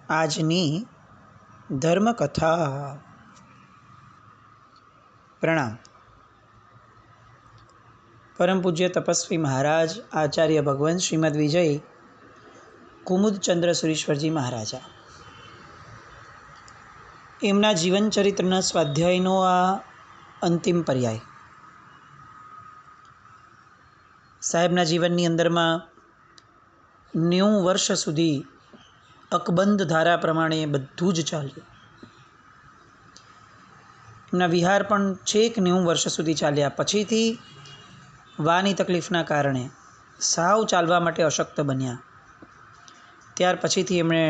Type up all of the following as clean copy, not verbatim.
આજની ધર્મકથા. પ્રણામ. પરમ પૂજ્ય તપસ્વી મહારાજ આચાર્ય ભગવંત શ્રીમદ વિજય કુમુદચંદ્ર સુરીશ્વરજી મહારાજા, એમના જીવનચરિત્રના સ્વાધ્યાયનો આ અંતિમ પર્યાય. સાહેબના જીવનની અંદરમાં 90 વર્ષ સુધી અકબંધ ધારા પ્રમાણે બધું જ ચાલ્યું. એમના વિહાર પણ છેક 90 વર્ષ સુધી ચાલ્યા. પછીથી વાની તકલીફના કારણે સાવ ચાલવા માટે અશક્ત બન્યા. ત્યાર પછીથી એમણે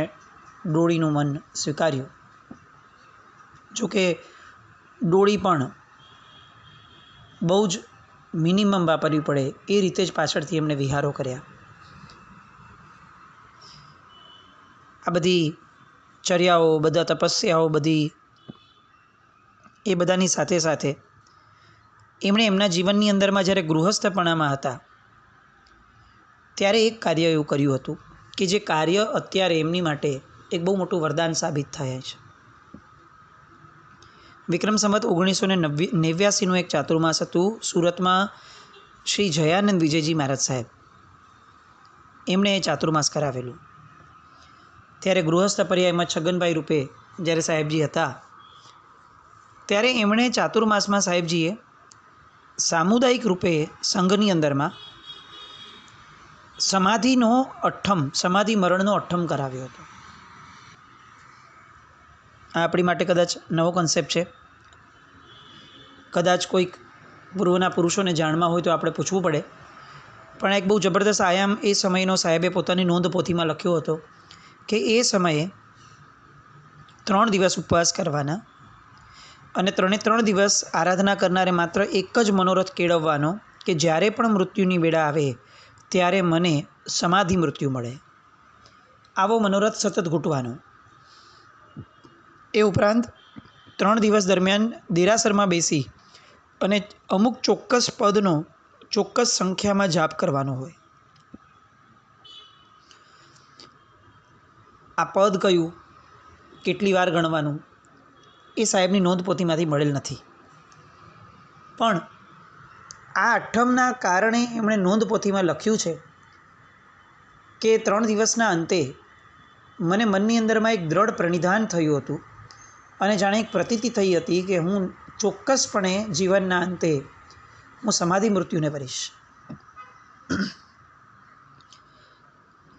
ડોળીનું મન સ્વીકાર્યું. જોકે ડોળી પણ બહુ જ મિનિમમ વાપરવી પડે એ રીતે જ પાછળથી એમણે વિહારો કર્યા. આ બધી ચર્યાઓ, બધા તપસ્યાઓ, બધી એ બધાની સાથે સાથે એમણે એમના જીવનની અંદરમાં જ્યારે ગૃહસ્થપણામાં હતા ત્યારે એક કાર્ય એવું કર્યું હતું કે જે કાર્ય અત્યારે એમની માટે એક બહુ મોટું વરદાન સાબિત થાય છે. વિક્રમ સંવત 1989નું એક ચાતુર્માસ હતું. સુરતમાં શ્રી જયાનંદ વિજયજી મહારાજ સાહેબ એમણે એ ચાતુર્માસ કરાવેલું. ત્યારે ગૃહસ્થ પર્યાયમાં છગનભાઈ રૂપે જ્યારે સાહેબજી હતા ત્યારે એમણે ચાતુર્માસમાં સાહેબજીએ સામુદાયિક રૂપે સંઘની અંદરમાં સમાધિ મરણનો અઠ્ઠમ કરાવ્યો હતો. આ આપણી માટે કદાચ નવો કન્સેપ્ટ છે. કદાચ કોઈક પૂર્વના પુરુષોને જાણમાં હોય તો આપણે પૂછવું પડે. પણ એક બહુ જબરદસ્ત આયામ એ સમયનો સાહેબે પોતાની નોંધ પોથીમાં લખ્યો હતો કે એ સમયે 3 દિવસ ઉપવાસ કરવાના અને 3 દિવસ આરાધના કરનારે માત્ર એક જ મનોરથ કેળવવાનો કે જ્યારે પણ મૃત્યુની વેળા આવે ત્યારે મને સમાધિ મૃત્યુ મળે. આવો મનોરથ સતત ઘૂંટવાનો. એ ઉપરાંત 3 દિવસ દરમિયાન દેરાસરમાં બેસી અને અમુક ચોક્કસ પદનો ચોક્કસ સંખ્યામાં જાપ કરવાનો હોય. આ પદ કયું, કેટલી વાર ગણવાનું, એ સાહેબની નોંધ પોથીમાંથી મળેલ નથી. પણ આ અઠ્ઠમના કારણે એમણે નોંધ પોથીમાં લખ્યું છે કે 3 દિવસના અંતે મને મનની અંદરમાં એક દ્રઢ પ્રણિધાન થયું હતું અને જાણે એક પ્રતીતિ થઈ હતી કે હું ચોક્કસપણે જીવનના અંતે હું સમાધિ મૃત્યુને ભરીશ.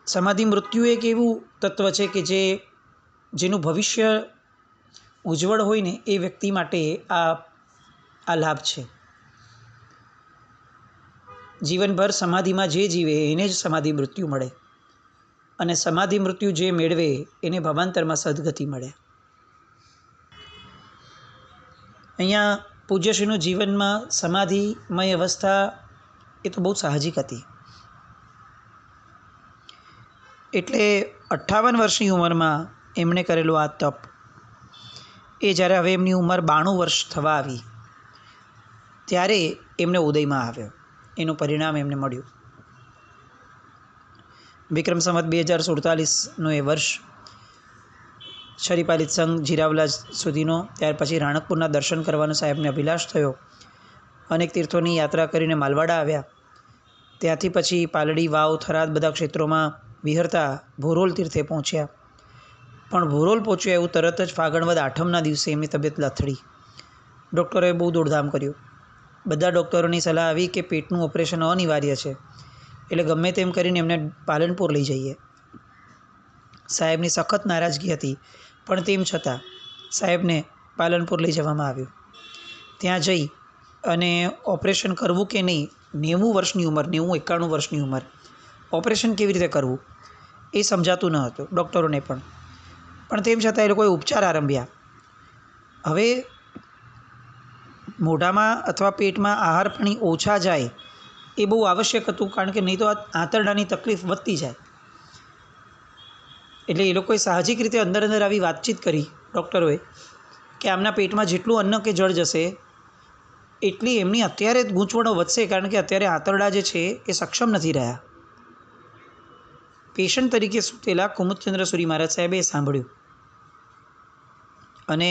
સમાધિ મૃત્યુ એક એવું તત્વ છે કે જેનું ભવિષ્ય ઉજ્જવળ હોય ને એ વ્યક્તિ માટે આ લાભ છે. જીવનભર સમાધિમાં જે જીવે એને જ સમાધિ મૃત્યુ મળે અને સમાધિ મૃત્યુ જે મેળવે એને ભાવાંતરમાં સદગતિ મળે. અહીંયા પૂજ્યશ્રીનું જીવનમાં સમાધિમય અવસ્થા એ તો બહુ સાહજિક હતી. એટલે 58 વર્ષની ઉંમરમાં એમણે કરેલું આ તપ એ જ્યારે હવે એમની ઉંમર 92 વર્ષ થવા આવી ત્યારે એમને ઉદયમાં આવ્યો. એનું પરિણામ એમને મળ્યું. વિક્રમ સંવત 2047નું એ વર્ષ, શરીપાલિત સંઘ જીરાવલા સુધીનો. ત્યાર પછી રાણકપુરના દર્શન કરવાનો સાહેબને અભિલાષ થયો. અનેક તીર્થોની યાત્રા કરીને માલવાડા આવ્યા. ત્યાંથી પછી પાલડી, વાવ, થરાદ બધા ક્ષેત્રોમાં વિહરતા ભોરોલ તીર્થે પહોંચ્યા. પણ ભોરોલ પહોંચ્યા એવું તરત જ ફાગણવદ આઠમના દિવસે એમની તબિયત લથડી. ડૉક્ટરોએ બહુ દોડધામ કર્યું. બધા ડૉક્ટરોની સલાહ આવી કે પેટનું ઓપરેશન અનિવાર્ય છે, એટલે ગમે તેમ કરીને એમને પાલનપુર લઈ જઈએ. સાહેબની સખત નારાજગી હતી, પણ તેમ છતાં સાહેબને પાલનપુર લઈ જવામાં આવ્યું. ત્યાં જઈ અને ઓપરેશન કરવું કે નહીં, 90 વર્ષની ઉંમર, 91 વર્ષની ઉંમર, ઓપરેશન કેવી રીતે કરવું એ સમજાતું ન હતું ડૉક્ટરોને પણ તેમ છતાં એ લોકોએ ઉપચાર આરંભ્યા. હવે મોઢામાં અથવા પેટમાં આહાર પાણી ઓછા જાય એ બહુ આવશ્યક હતું, કારણ કે નહીં તો આંતરડાની તકલીફ વધતી જાય. એટલે એ લોકોએ સાહજિક રીતે અંદર આવી વાતચીત કરી ડૉક્ટરોએ કે આમના પેટમાં જેટલું અન્ન કે જળ જશે એટલી એમની અત્યારે ગૂંચવણો વધશે, કારણ કે અત્યારે આંતરડા જે છે એ સક્ષમ નથી રહ્યા. પેશન્ટ તરીકે સૂતેલા કુમુદચંદ્ર સુરી મહારાજ સાહેબે સાંભળ્યું. અને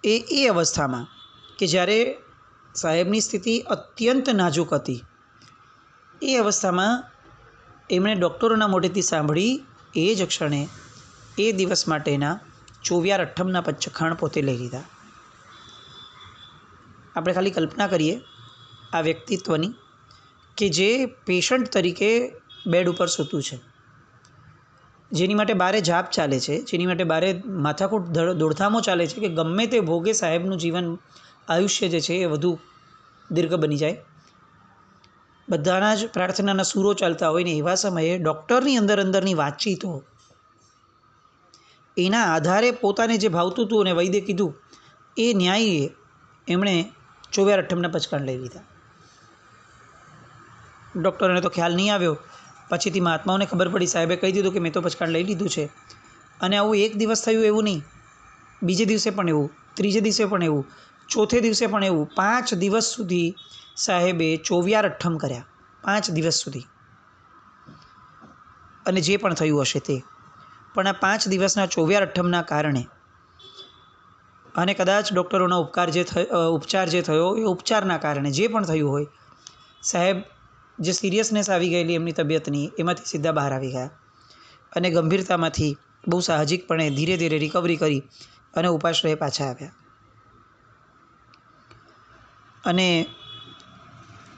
એ અવસ્થામાં કે જ્યારે સાહેબની સ્થિતિ અત્યંત નાજુક હતી, એ અવસ્થામાં એમણે ડૉક્ટરોના મોઢેથી સાંભળી એ જ ક્ષણે એ દિવસ માટેના 24 પચ્ચખાણ પોતે લઈ લીધા. આપણે ખાલી કલ્પના કરીએ આ વ્યક્તિત્વની કે જે પેશન્ટ તરીકે બેડ ઉપર સૂતું છે, જેની માટે બારે જાપ ચાલે છે, જેની માટે બારે માથાકૂટ દોડધામો ચાલે છે કે ગમે તે ભોગે સાહેબનું જીવન આયુષ્ય જે છે એ વધુ દીર્ઘ બની જાય. બધાના જ પ્રાર્થનાના સૂરો ચાલતા હોય ને એવા સમયે ડૉક્ટરની અંદરની વાતચીતો, એના આધારે પોતાને જે ભાવતું હતું અને વૈદ્ય કીધું એ ન્યાયીએ એમણે 24 પચકાણ લઈ લીધા. ડૉક્ટરોને તો ખ્યાલ નહીં આવ્યો. પછીથી મહાત્માઓને ખબર પડી, સાહેબે કહી દીધું કે મેં તો પચકાણ લઈ લીધું છે. અને આવું એક દિવસ થયું એવું નહીં, બીજે દિવસે પણ એવું, ત્રીજે દિવસે પણ એવું, ચોથે દિવસે પણ એવું. 5 દિવસ સુધી સાહેબે 24 કર્યા, 5 દિવસ સુધી. અને જે પણ થયું હશે તે પણ આ 5 દિવસના 24 કારણે અને કદાચ ડૉક્ટરોના ઉપચાર જે થયો એ ઉપચારના કારણે જે પણ થયું હોય, સાહેબ જે સિરિયસનેસ આવી ગયેલી એમની તબિયતની એમાંથી સીધા બહાર આવી ગયા અને ગંભીરતામાંથી બહુ સાહજિકપણે ધીરે ધીરે રિકવરી કરી અને ઉપાશ્રયે પાછા આવ્યા. અને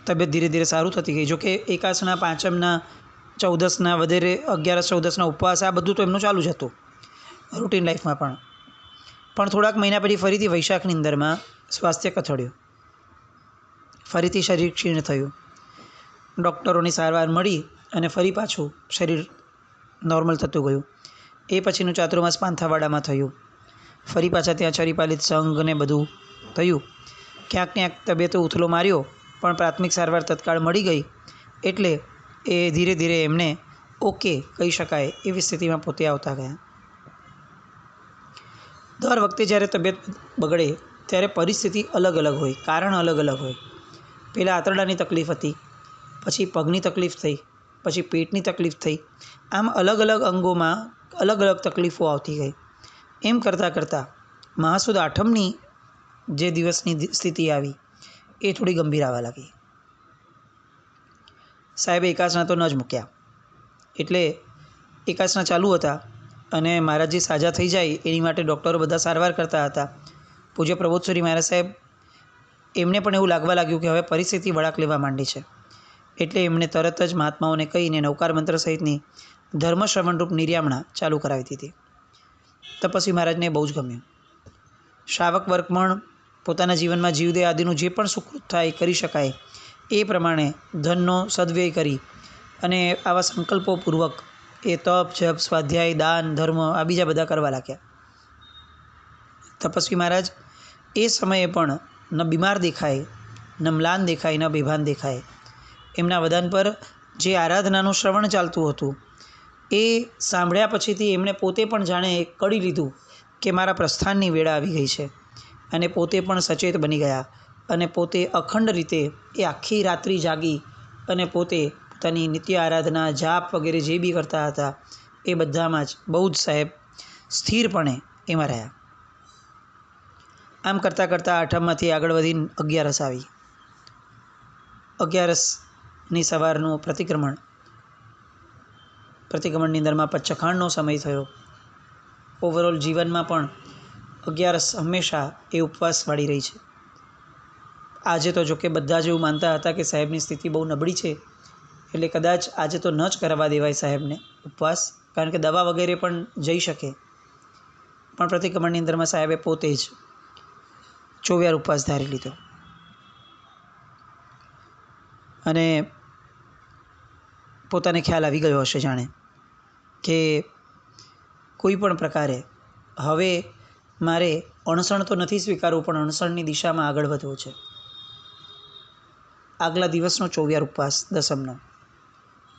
તબિયત ધીરે ધીરે સારું થતી ગઈ. જોકે એકાસના, પાંચમના, 14ના વગેરે 11-14ના ઉપવાસ આ બધું તો એમનું ચાલુ જ હતું રૂટીન લાઈફમાં. પણ થોડાક મહિના પછી ફરીથી વૈશાખની અંદરમાં સ્વાસ્થ્ય કથળ્યું, ફરીથી શરીર ક્ષીણ થયું. ડૉક્ટરોની સારવાર મળી અને ફરી પાછું શરીર નોર્મલ થતું ગયું. એ પછીનું ચાતુર્માસ પાંથાવાડામાં થયું. ફરી પાછા ત્યાં ચરીપાલિત સંઘ ને બધું થયું. ક્યાંક ક્યાંક તબિયતો ઉથલો માર્યો, પણ પ્રાથમિક સારવાર તત્કાળ મળી ગઈ એટલે એ ધીરે ધીરે એમને ઓકે કહી શકાય એવી સ્થિતિમાં પોતે આવતા ગયા. દર વખતે જ્યારે તબિયત બગડે ત્યારે પરિસ્થિતિ અલગ અલગ હોય, કારણ અલગ અલગ હોય. પહેલાં આંતરડાની તકલીફ હતી, પછી પગની તકલીફ થઈ, પછી પેટની તકલીફ થઈ. આમ અલગ અલગ અંગોમાં અલગ અલગ તકલીફો આવતી ગઈ. એમ કરતાં કરતાં મહાસુદ આઠમની જે દિવસની સ્થિતિ આવી એ થોડી ગંભીર આવવા લાગી. સાહેબે એકાસના તો ન જ મૂક્યા, એટલે એકાસના ચાલુ હતા અને મહારાજજી સાજા થઈ જાય એની માટે ડૉક્ટરો બધા સારવાર કરતા હતા. પૂજ્ય પ્રબોધશ્રી મહારાજ સાહેબ એમને પણ એવું લાગવા લાગ્યું કે હવે પરિસ્થિતિ વળાંક લેવા માંડી છે. એટલે એમણે તરત જ મહાત્માઓને કહીને નવકાર મંત્ર સહિતની ધર્મ શ્રવણરૂપ નિર્યામણા ચાલુ કરાવી દીધી. તપસ્વી મહારાજને બહુ જ ગમ્યું. શ્રાવક વર્ગ પણ પોતાના જીવનમાં જીવદે આદિનું જે પણ સુકૃત થાય કરી શકાય એ પ્રમાણે ધનનો સદવ્યય કરી અને આવા સંકલ્પોપૂર્વક એ તપ, જપ, સ્વાધ્યાય, દાન, ધર્મ આ બીજા બધા કરવા લાગ્યા. તપસ્વી મહારાજ એ સમયે પણ ન બીમાર દેખાય, ન મ્લાન દેખાય, ન બેભાન દેખાય. એમના વદન પર જે આરાધનાનું શ્રવણ ચાલતું હતું એ સાંભળ્યા પછીથી એમણે પોતે પણ જાણે કળી લીધું કે મારા પ્રસ્થાનની વેળા આવી ગઈ છે અને પોતે પણ સચેત બની ગયા અને પોતે અખંડ રીતે એ આખી રાત્રિ જાગી અને પોતે પોતાની નિત્ય આરાધના, જાપ વગેરે જે બી કરતા હતા એ બધામાં જ બહુ જ સાહેબ સ્થિરપણે એમાં રહ્યા. આમ કરતાં કરતાં આઠમમાંથી આગળ વધીને 11 આવી. 11ની સવારનું પ્રતિક્રમણની અંદરમાં પચ્ચખાણનો સમય થયો. ઓવરઓલ જીવનમાં પણ 11 હંમેશા એ ઉપવાસવાળી રહી છે. આજે તો જોકે બધા જ એવું માનતા હતા કે સાહેબની સ્થિતિ બહુ નબળી છે એટલે કદાચ આજે તો ન જ કરવા દેવાય સાહેબને ઉપવાસ, કારણ કે દવા વગેરે પણ જઈ શકે. પણ પ્રતિક્રમણની અંદરમાં સાહેબે પોતે જ 24 ઉપવાસ ધારી લીધો. અને પોતાને ખ્યાલ આવી ગયો હશે જાણે કે કોઈ પણ પ્રકારે હવે મારે અણસણ તો નથી સ્વીકારવું, પણ અણસણની દિશામાં આગળ વધવું છે. આગલા દિવસનો 24 ઉપવાસ દસમનો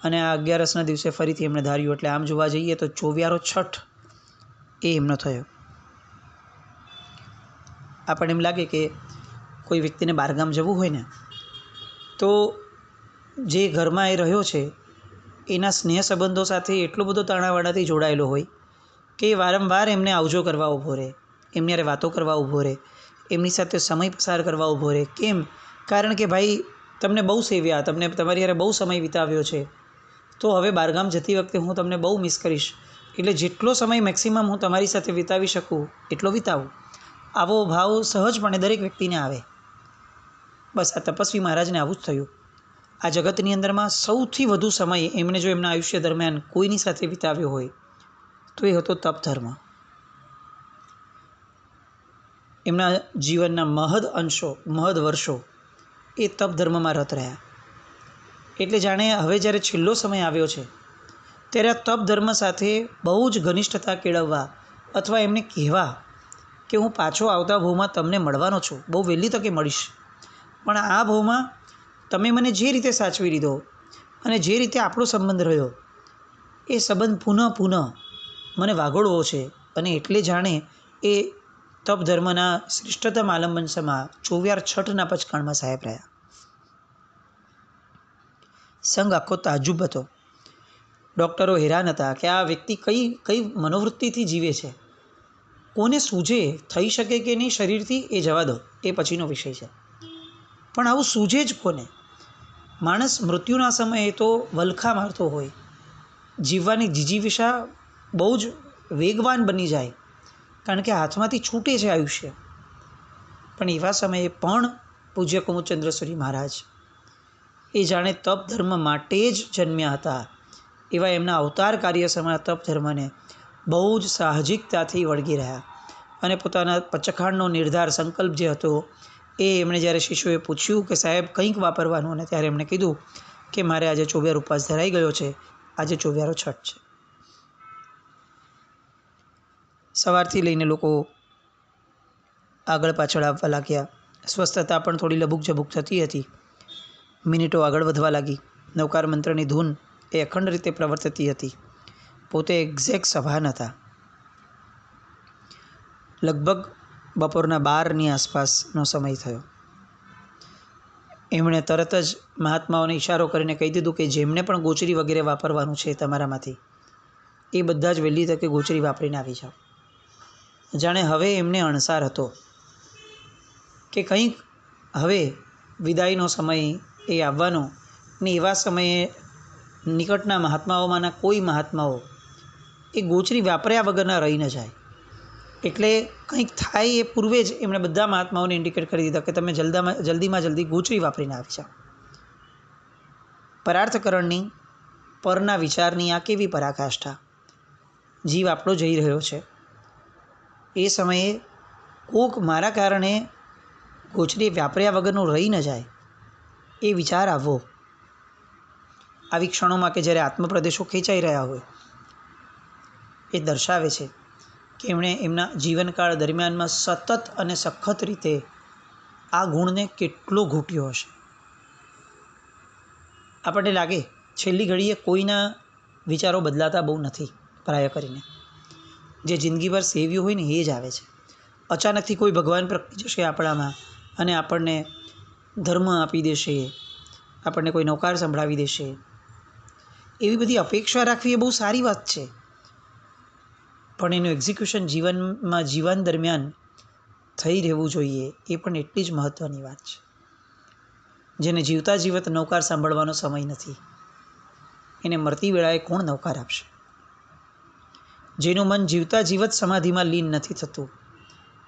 અને આ 11ના દિવસે ફરીથી એમણે ધાર્યું. એટલે આમ જોવા જઈએ તો 24 છઠ એ એમનો થયો. આપણને એમ લાગે કે કોઈ વ્યક્તિને બહારગામ જવું હોય ને તો જે ઘરમાં એ રહ્યો છે એના સ્નેહ સંબંધો સાથે એટલો બધો તાણાવાણાથી જોડાયેલો હોય કે વારંવાર એમને આવજો કરવા ઊભો રહે, એમની હારે વાતો કરવા ઊભો રહે, એમની સાથે સમય પસાર કરવા ઊભો રહે. કેમ? કારણ કે ભાઈ તમને બહુ સેવ્યા, તમને તમારી હારે બહુ સમય વિતાવ્યો છે, તો હવે બહારગામ જતી વખતે હું તમને બહુ મિસ કરીશ, એટલે જેટલો સમય મેક્સિમમ હું તમારી સાથે વિતાવી શકું એટલો વિતાવું. આવો ભાવ સહજપણે દરેક વ્યક્તિને આવે. બસ આ તપસ્વી મહારાજને આવું જ થયું. આ જગતની અંદરમાં સૌથી વધુ સમય એમણે જો એમના આયુષ્ય દરમિયાન કોઈની સાથે વિતાવ્યો હોય તો એ હતો તપ ધર્મ. એમના જીવનના મહદ વર્ષો એ તપ ધર્મમાં રત રહ્યા. એટલે જાણે હવે જ્યારે છેલ્લો સમય આવ્યો છે ત્યારે આ તપ ધર્મ સાથે બહુ જ ઘનિષ્ઠતા કેળવવા અથવા એમને કહેવા કે હું પાછો આવતા ભાવમાં તમને મળવાનો છું, બહુ વહેલી તકે મળીશ, પણ આ ભાવમાં તમે મને જે રીતે સાચવી લીધો અને જે રીતે આપણો સંબંધ રહ્યો એ સંબંધ પુનઃ મને વાગોળવો છે. અને એટલે જાણે એ તપ ધર્મના શ્રેષ્ઠતમ આલંબન સમા 24/6ના પચકાણમાં સાહેબ રહ્યા. સંઘ આખો તાજુબ હતો. ડૉક્ટરો હેરાન હતા કે આ વ્યક્તિ કઈ મનોવૃત્તિથી જીવે છે, કોને સૂઝે, થઈ શકે કે નહીં શરીરથી એ જવા દો, એ પછીનો વિષય છે, પણ આવું સૂઝે જ કોને? માણસ મૃત્યુના સમયે તો વલખા મારતો હોય, જીવવાની જીજીવિષા બહુ જ વેગવાન બની જાય, કારણ કે હાથમાંથી છૂટે છે આયુષ્ય. પણ એવા સમયે પણ પૂજ્ય કુમુદચંદ્ર મહારાજ એ જાણે તપ ધર્મ માટે જ જન્મ્યા હતા એવા એમના અવતાર કાર્ય સમય તપ ધર્મને બહુ જ સાહજિકતાથી વળગી રહ્યા. અને પોતાના પચખાણનો નિર્ધાર સંકલ્પ જે હતો એ એમણે જ્યારે શિષ્યોએ પૂછ્યું કે સાહેબ કંઈક વાપરવાનું, અને ત્યારે એમણે કીધું કે મારે આજે ચોવ્યાર ઉપવાસ ધરાઈ ગયો છે, આજે ચોવ્યારો છઠ છે. સવારથી લઈને લોકો આગળ પાછળ આવવા લાગ્યા. સ્વસ્થતા પણ થોડી લબુક ઝબુક થતી હતી. મિનિટો આગળ વધવા લાગી. નવકાર મંત્રની ધૂન એ અખંડ રીતે પ્રવર્તતી હતી. પોતે એક્ઝેક્ટ સભાન હતા. લગભગ બપોરના 12ની આસપાસનો સમય થયો. એમણે તરત જ મહાત્માઓને ઇશારો કરીને કહી દીધું કે જેમને પણ ગોચરી વગેરે વાપરવાનું છે તમારામાંથી એ બધા જ વહેલી તકે ગોચરી વાપરીને આવી જાઓ. જાણે હવે એમને અણસાર હતો કે કંઈક હવે વિદાયનો સમય એ આવવાનો, ને એવા સમયે નિકટના મહાત્માઓમાંના કોઈ મહાત્માઓ એ ગોચરી વાપર્યા વગરના રહી ન જાય. એટલે કંઈક થાય એ પૂર્વે જ એમણે બધા મહાત્માઓને ઇન્ડિકેટ કરી દીધા કે તમે જલ્દીમાં જલ્દી ગોચરી વાપરીને આવી જાઓ. પરાર્થકરણની, પરના વિચારની આ કેવી પરાકાષ્ઠા! જીવ આપણો જઈ રહ્યો છે, એ સમયે કોક મારા કારણે ગોચરી વાપર્યા વગરનું રહી ન જાય એ વિચાર આવવો. આવી ક્ષણોમાં કે જ્યારે આત્મપ્રદેશો ખેંચાઈ રહ્યા હોય એ દર્શાવે છે કે એમણે એમના જીવનકાળ દરમિયાનમાં સતત અને સખત રીતે આ ગુણને કેટલો ઘૂંટ્યો હશે. આપણને લાગે છેલ્લી ઘડીએ કોઈના વિચારો બદલાતા બહુ નથી, પ્રાય કરીને જે જિંદગીભર સેવ્યું હોય ને એ જ આવે છે. અચાનકથી કોઈ ભગવાન પ્રગટી જશે આપણામાં અને આપણને ધર્મ આપી દેશે, આપણને કોઈ નૌકાર સંભળાવી દેશે, એવી બધી અપેક્ષા રાખવી એ બહુ સારી વાત છે, પણ એનું એક્ઝિક્યુશન જીવન દરમિયાન થઈ રહેવું જોઈએ એ પણ એટલી જ મહત્ત્વની વાત છે. જેને જીવતા જીવત નૌકાર સાંભળવાનો સમય નથી એને મરતી વેળાએ કોણ નૌકાર આપશે? જેનું મન જીવતા જીવત સમાધિમાં લીન નથી થતું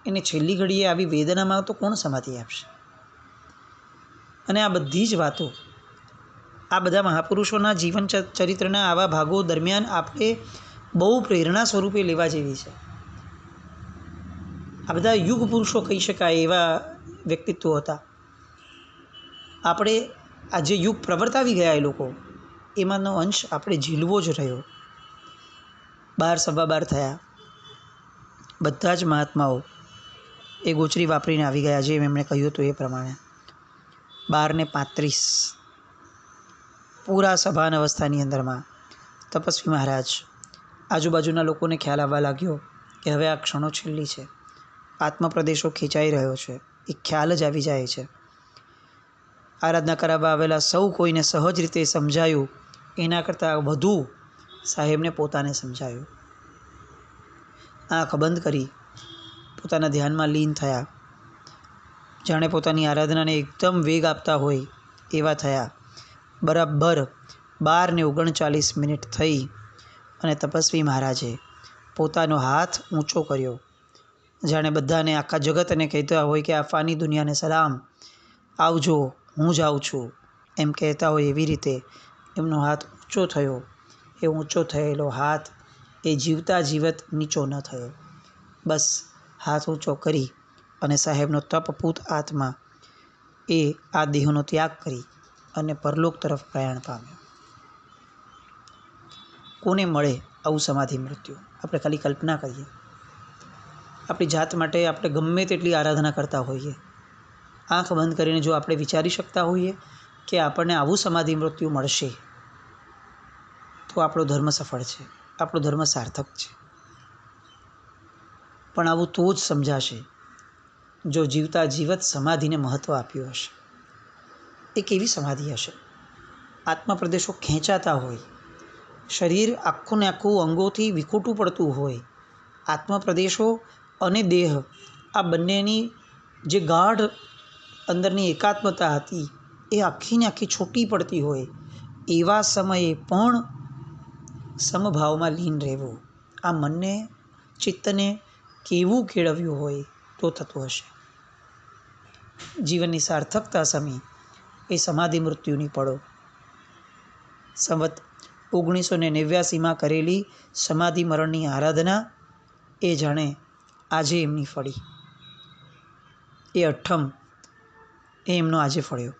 એને છેલ્લી ઘડીએ આવી વેદનામાં તો કોણ સમાધિ આપશે? અને આ બધી જ વાતો આ બધા મહાપુરુષોના જીવન ચરિત્રના આવા ભાગો દરમિયાન આપણે બહુ પ્રેરણા સ્વરૂપે લેવા જેવી છે. આ બધા યુગ પુરુષો કહી શકાય એવા વ્યક્તિત્વો હતા. આપણે આ જે યુગ પ્રવર્તાવી ગયા એ લોકો એમાંનો અંશ આપણે ઝીલવો જ રહ્યો. 12 થયા. બધા જ મહાત્માઓ એ ગોચરી વાપરીને આવી ગયા, જેમ એમણે કહ્યું હતું એ પ્રમાણે. 12:35 પૂરા સભાન અવસ્થાની અંદરમાં તપસ્વી મહારાજ આજુબાજુના લોકોને ખ્યાલ આવવા લાગ્યો કે હવે આ ક્ષણો છેલ્લી છે, આત્મપ્રદેશો ખેંચાઈ રહ્યો છે, એ ખ્યાલ જ આવી જાય છે. આરાધના કરાવવા આવેલા સૌ કોઈને સહજ રીતે સમજાયું એના કરતાં વધુ સાહેબને પોતાને સમજાયું. આંખ બંધ કરી પોતાના ધ્યાનમાં લીન થયા. જાણે પોતાની આરાધનાને એકદમ વેગ આપતા હોય એવા થયા. બરાબર 12:39 થઈ અને તપસ્વી મહારાજે પોતાનો હાથ ઊંચો કર્યો. જાણે બધાને, આખા જગતને કહેતા હોય કે આ ફાની દુનિયાને સલામ, આવજો, હું જાઉં છું, એમ કહેતા હોય એવી રીતે એમનો હાથ ઊંચો થયો. એ ઊંચો થયેલો હાથ એ જીવતા જીવત નીચો ન થયો. બસ હાથ ઊંચો કરી અને સાહેબનો તપપૂત આત્મા એ આ દેહનો ત્યાગ કરી અને પરલોક તરફ પ્રયાણ પામ્યો. કોને મળે આવું સમાધિ મૃત્યુ? આપણે ખાલી કલ્પના કરીએ. આપણી જાત માટે આપણે ગમે તેટલી આરાધના કરતા હોઈએ, આંખ બંધ કરીને જો આપણે વિચારી શકતા હોઈએ કે આપણને આવું સમાધિ મૃત્યુ મળશે, તો આપણો ધર્મ સફળ છે, આપણો ધર્મ સાર્થક છે. પણ આવું તો જ સમજાશે જો જીવતા જીવત સમાધિને મહત્ત્વ આપ્યું હશે. એ કેવી સમાધિ હશે? આત્મા પ્રદેશો ખેંચાતા હોય, શરીર આખું ને આખું અંગોથી વિખૂટું પડતું હોય, આત્મા પ્રદેશો અને દેહ આ બંનેની જે ગાઢ અંદરની એકાત્મતા હતી એ આખીને આખી છૂટી પડતી હોય, એવા સમયે પણ સમભાવમાં લીન રહેવું, આ મનને, ચિત્તને કેવું કેળવ્યું હોય તો થતું હશે. જીવનની સાર્થકતા સમી એ સમાધિ મૃત્યુની પળો. સંવત 1989 કરેલી સમાધિ મરણની આરાધના એ જાણે આજે એમની ફળી. એ અઠ્ઠમ એ એમનો આજે ફળ્યો.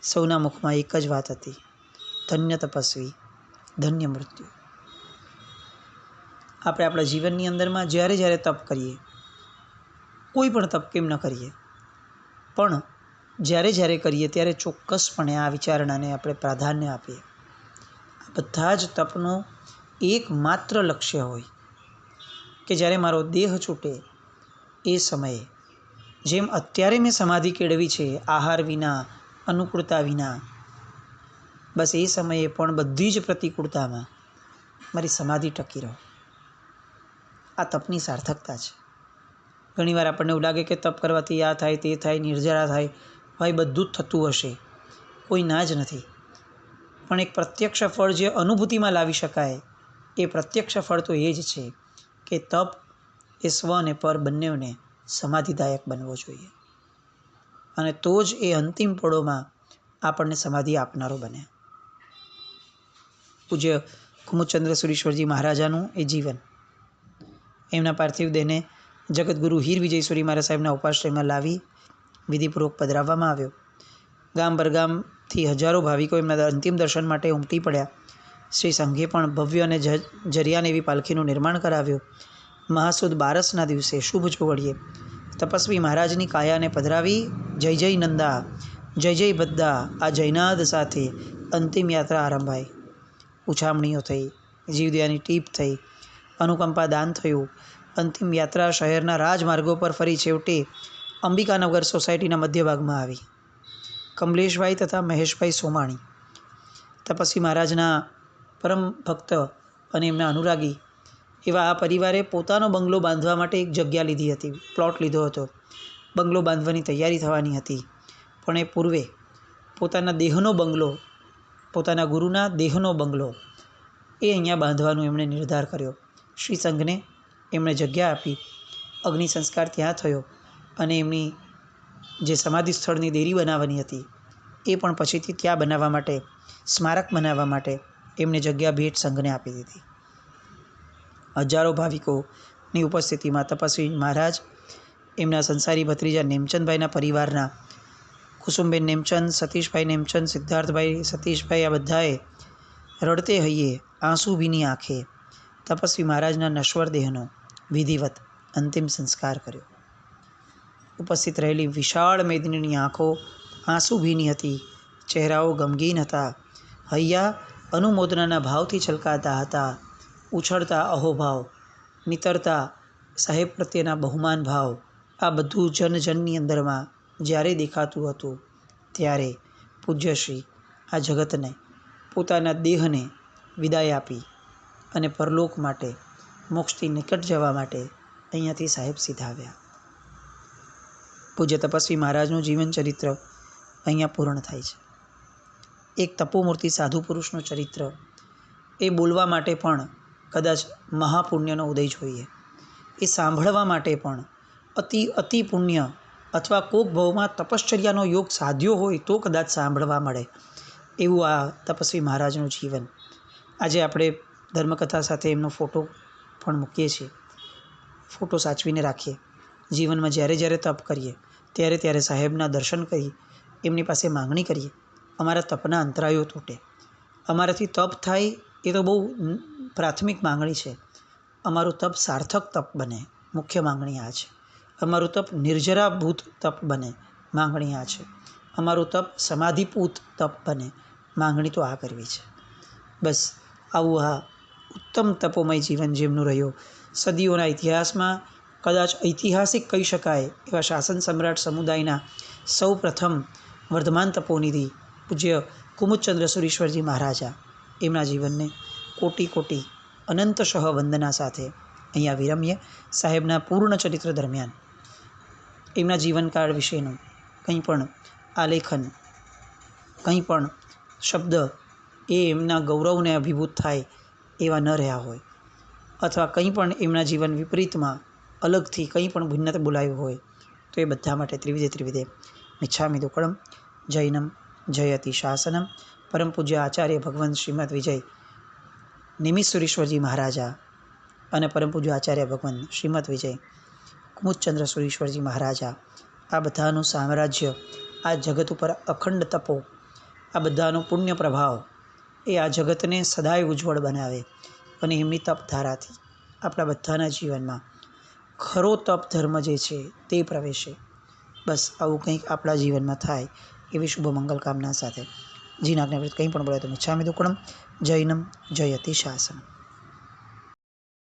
સૌના મુખમાં એક જ વાત હતી, ધન્ય તપસ્વી, ધન્ય મૃત્યુ. આપણે આપણા જીવનની અંદરમાં જ્યારે તપ કરીએ, કોઈ પણ તપ કેમ ન કરીએ, પણ જ્યારે કરીએ ત્યારે ચોક્કસપણે આ વિચારણાને આપણે પ્રાધાન્ય આપીએ. આ બધા જ તપનું એકમાત્ર લક્ષ્ય હોય કે જ્યારે મારો દેહ છૂટે એ સમયે, જેમ અત્યારે મેં સમાધિ કેળવી છે આહાર વિના, અનુકૂળતા વિના, બસ એ સમયે પણ બધી જ પ્રતિકૂળતામાં મારી સમાધિ ટકી રહો. આ તપની સાર્થકતા છે. ઘણીવાર આપણને એવું લાગે કે તપ કરવાથી આ થાય, તે થાય, નિર્જરા થાય, ભાઈ બધું જ થતું હશે. કોઈ ના જ નથી. પણ એક પ્રત્યક્ષ ફળ જે અનુભૂતિમાં લાવી શકાય, એ પ્રત્યક્ષ ફળ તો એ જ છે કે તપ એ સ્વ અને પર બંનેને સમાધિદાયક બનવો જોઈએ. અને તો જ એ અંતિમ પળોમાં આપણને સમાધિ આપનારો બને. પૂજ્ય કુમુદચંદ્ર સુરીશ્વરજી મહારાજાનું એ જીવન, એમના પાર્થિવ દેહને જગતગુરુ હીર વિજયસુરી મહારાજ સાહેબના ઉપાશ્રયમાં લાવી વિધિપૂર્વક પધરાવવામાં આવ્યો. ગામ બરગામથી હજારો ભાવિકો એમના અંતિમ દર્શન માટે ઉમટી પડ્યા. શ્રી સંઘે પણ ભવ્ય અને જરિયાન એવી પાલખીનું નિર્માણ કરાવ્યું. મહાસુદ બારસના દિવસે શુભ ચોવડીએ તપસ્વી મહારાજની કાયાને પધરાવી જય જય નંદા, જય જય બદ્દા આ જયનાદ સાથે અંતિમ યાત્રા આરંભાઈ. ઉછામણીઓ થઈ, જીવદયાની ટીપ થઈ, અનુકંપા દાન થયું. અંતિમ યાત્રા શહેરના રાજમાર્ગો પર ફરી છેવટે અંબિકાનગર સોસાયટીના મધ્ય ભાગમાં આવી. કમલેશભાઈ તથા મહેશભાઈ સોમાણી, તપસ્વી મહારાજના પરમ ભક્ત અને એમના અનુરાગી એવા આ પરિવારે પોતાનો બંગલો બાંધવા માટે એક જગ્યા લીધી હતી, પ્લોટ લીધો હતો. બંગલો બાંધવાની તૈયારી થવાની હતી, પણ એ પૂર્વે પોતાના દેહનો બંગલો, પોતાના ગુરુના દેહનો બંગલો એ અહીંયા બાંધવાનો એમણે નિર્ધાર કર્યો. શ્રી સંઘને એમણે જગ્યા આપી, અગ્નિ સંસ્કાર ત્યાં થયો અને એમની જે સમાધિ સ્થળની દેરી બનાવવાની હતી એ પણ પછીથી ત્યાં બનાવવા માટે, સ્મારક બનાવવા માટે એમણે જગ્યા ભેટ સંઘને આપી દીધી. હજારો ભાવિકોની ઉપસ્થિતિમાં તપસ્વી મહારાજ એમના સંસારી ભત્રીજા નેમચંદભાઈના પરિવારના કુસુમબેન નેમચંદ, સતીશભાઈ નેમચંદ, સિદ્ધાર્થભાઈ, સતીશભાઈ આ બધાએ રડતે હૈયે, આંસુ ભીની આંખે તપસ્વી મહારાજના નશ્વર દેહનો વિધિવત અંતિમ સંસ્કાર કર્યો. ઉપસ્થિત રહેલી વિશાળ મેદનીની આંખો આંસુ ભીની હતી, ચહેરાઓ ગમગીન હતા, હૈયા અનુમોદનાના ભાવથી છલકાતા હતા. ઉછળતા અહોભાવ, નિતરતા સાહેબ પ્રત્યેના બહુમાન ભાવ, આ બધું જનજનની અંદરમાં જ્યારે દેખાતું હતું ત્યારે પૂજ્યશ્રી આ જગતને પોતાના દેહને વિદાય આપી અને પરલોક માટે, મોક્ષથી નિકટ જવા માટે અહીંયાથી સાહેબ સીધા આવ્યા. પૂજ્ય તપસ્વી મહારાજનું જીવન ચરિત્ર અહીંયા પૂર્ણ થાય છે. એક તપોમૂર્તિ સાધુ પુરુષનું ચરિત્ર એ બોલવા માટે પણ કદાચ મહાપુણ્યનો ઉદય જોઈએ. એ સાંભળવા માટે પણ અતિ પુણ્ય અથવા કોક ભાવમાં તપશ્ચર્યાનો યોગ સાધ્યો હોય તો કદાચ સાંભળવા મળે એવું આ તપસ્વી મહારાજનું જીવન. આજે આપણે ધર્મકથા સાથે એમનો ફોટો પણ મૂકીએ છીએ. ફોટો સાચવીને રાખીએ. જીવનમાં જ્યારે જ્યારે તપ કરીએ ત્યારે ત્યારે સાહેબના દર્શન કરી એમની પાસે માંગણી કરીએ અમારા તપના અંતરાયો તૂટે. અમારાથી તપ થાય એ તો બહુ પ્રાથમિક માંગણી છે. અમારું તપ સાર્થક તપ બને, મુખ્ય માંગણી આ છે. અમારું તપ નિર્જરાભૂત તપ બને, માંગણી આ છે. અમારું તપ સમાધિપૂત તપ બને, માંગણી તો આ કરવી છે. બસ આવું આ ઉત્તમ તપોમય જીવન જેમનું રહ્યું. સદીઓના ઇતિહાસમાં કદાચ ઐતિહાસિક કહી શકાય એવા શાસન સમ્રાટ સમુદાયના સૌ પ્રથમ વર્ધમાન તપોનિધિ પૂજ્ય કુમુદચંદ્ર સુરીશ્વરજી મહારાજા, એમના જીવનને કોટી કોટી અનંતશઃ વંદના સાથે અહીંયા વિરમીએ. સાહેબના પૂર્ણ ચરિત્ર દરમિયાન એમના જીવનકાળ વિશેનું કંઈ પણ આલેખન, કંઈ પણ શબ્દ એ એમના ગૌરવને અભિભૂત થાય એવા ન રહ્યા હોય, અથવા કંઈ પણ એમના જીવન વિપરીતમાં અલગથી કંઈ પણ ભિન્નતા બોલાયું હોય તો એ બધા માટે ત્રિવિધે મિચ્છામિ દુક્કડમ. જૈનમ જયતિ શાસનમ. પરમ પૂજ્ય આચાર્ય ભગવંત શ્રીમદ વિજય નિમિષસુરીશ્વરજી મહારાજા અને પરમ પૂજ્ય આચાર્ય ભગવંત શ્રીમદ વિજય કુમુદચંદ્ર સુરીશ્વરજી મહારાજા, આ બધાનું સામ્રાજ્ય, આ જગત ઉપર અખંડ તપો, આ બધાનો પુણ્ય પ્રભાવ એ આ જગતને સદાય ઉજ્જવળ બનાવે અને એમની તપધારાથી આપણા બધાના જીવનમાં ખરો તપ ધર્મ જે છે તે પ્રવેશે. બસ આવું કંઈક આપણા જીવનમાં થાય એવી શુભ મંગલ કામના સાથે જીનાજ્ઞા કંઈ પણ બોલે તો મિચ્છામિ દુક્કડમ. જૈનમ જયતિ શાસનમ.